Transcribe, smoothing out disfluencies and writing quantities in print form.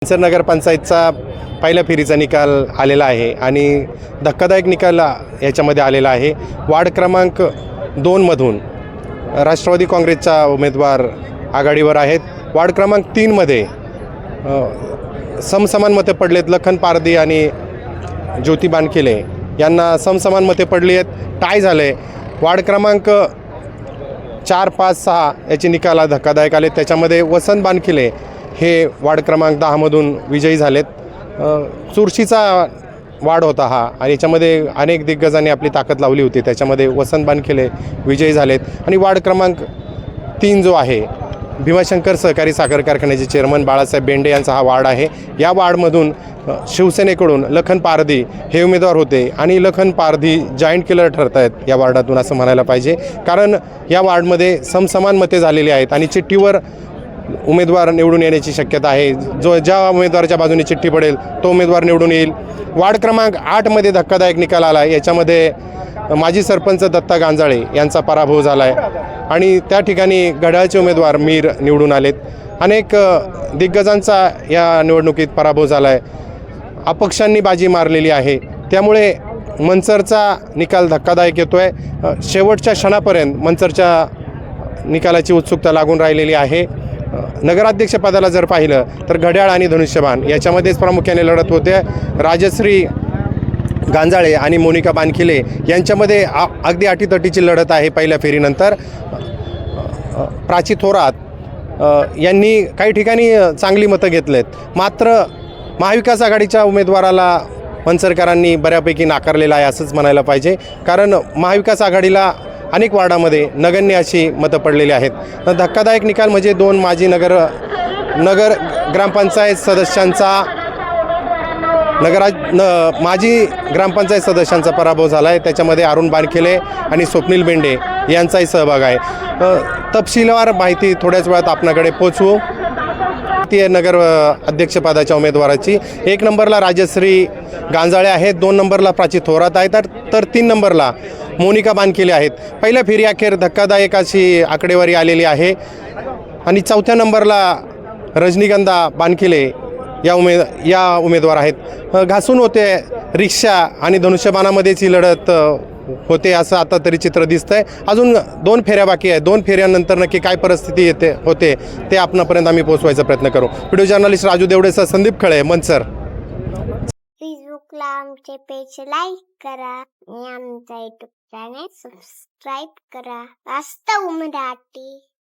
मनसर नगरपंचायतचा पहिल्या फेरीचा निकाल आलेला आहे आणि धक्कादायक निकाल याच्यामध्ये आलेला आहे। वार्ड क्रमांक 2 मधून राष्ट्रवादी काँग्रेसचा उमेदवार आघाडीवर आहेत। वार्ड क्रमांक 3 मध्ये समसमान मते पडलेत। लखन पारधी आणि ज्योती बानखेले यांना समसमान मते पडली आहेत। टाय झाले। वार्ड क्रमांक 4, 5, 6 याचे निकाल धक्कादायक आले। त्याच्यामध्ये वसंत बानखेले हे वार्ड क्रमांक 10 मधून विजयी झालेत। चुरशीचा वार्ड होता हा आणि याच्यामध्ये अनेक दिग्गजांनी आपली ताकद लावली होती। त्याच्यामध्ये वसंत बानखेले विजयी झालेत आणि वार्ड क्रमांक 3 जो आहे भीमाशंकर सहकारी साखर कारखान्याचे चेअरमन बाळासाहेब बेंडे यांचा हा वार्ड आहे। या वार्डमधून शिवसेनेकडून लखन पारधी हे उमेदवार होते आणि लखन पारधी जॉईंट किलर ठरत आहेत या वार्डातून असं म्हणायला पाहिजे, कारण या वार्डमध्ये समसमान मते झालेली आहेत आणि चिठ्ठीवर उमेदवार निवडून येण्याची शक्यता आहे। ज्या उमेदवाराच्या बाजूने चिठ्ठी पडेल तो उमेदवार निवडून येईल। वार्ड क्रमांक 8 मध्ये धक्कादायक निकाल आला। याच्यामध्ये माजी सरपंच दत्ता गांजाळे यांचा पराभव झाला आहे आणि त्या ठिकाणी घड्याळचे उमेदवार मीर निवडून आलेत। अनेक दिग्गजांचा या निवडणुकीत पराभव झाला आहे। अपक्षांनी बाजी मारलेली आहे। त्यामुळे मनसरचा निकाल धक्कादायक येतो आहे। शेवटच्या क्षणापर्यंत मनसरच्या निकालाची उत्सुकता लागून राहिलेली आहे। नगराध्यक्षपदाला जर पाहिलं तर घड्याळ आणि धनुष्यबाण याच्यामध्येच प्रामुख्याने लढत होते। राजश्री गांजाळे आणि मोनिका बानखेले यांच्यामध्ये अगदी अटीतटीची लढत आहे। पहिल्या फेरीनंतर प्राची थोरात यांनी काही ठिकाणी चांगली मतं घेतलेत, मात्र महाविकास आघाडीच्या उमेदवाराला मनसरकरांनी बऱ्यापैकी नाकारलेलं आहे असंच म्हणायला पाहिजे, कारण महाविकास आघाडीला अनेक वार्डामध्ये नगण्य अशी मतं पडलेली आहेत। धक्कादायक निकाल म्हणजे 2 माजी नगर ग्रामपंचायत सदस्यांचा माजी ग्रामपंचायत सदस्यांचा पराभव झाला आहे। त्याच्यामध्ये अरुण बानखेले आणि स्वप्नील बेंडे यांचाही सहभाग आहे। तपशीलवार माहिती थोड्याच वेळात आपणाकडे पोचवू। नगर अध्यक्षपदाच्या उमेदवाराची 1 नंबरला राजश्री गांजाळे आहेत, 2 नंबरला प्राची थोरात आहेत, तर 3 नंबरला मोनिका बानखेले आहेत। पहिल्या फेरी अखेर धक्कादायक अशी आकडेवारी आलेली आहे आणि 4थ्या नंबरला रजनीगंधा बानखेले या उमेदवार आहेत। घासून होते रिक्षा आणि धनुष्यबाणामध्येच ही लढत होते असं आता तरी चित्र दिसतंय। अजून 2 फेऱ्या बाकी आहेत। 2 फेऱ्यानंतर नक्की काय परिस्थिती होते ते आपणापर्यंत आम्ही पोहोचवायचा प्रयत्न करू। व्हिडिओ जर्नलिस्ट राजू देवडेसह संदीप खळे, मनसर। फेसबुकला आमचे पेज लाईक करा आणि आमचा यूट्यूब चॅनेल सबस्क्राईब करा। वास्तव मराठी।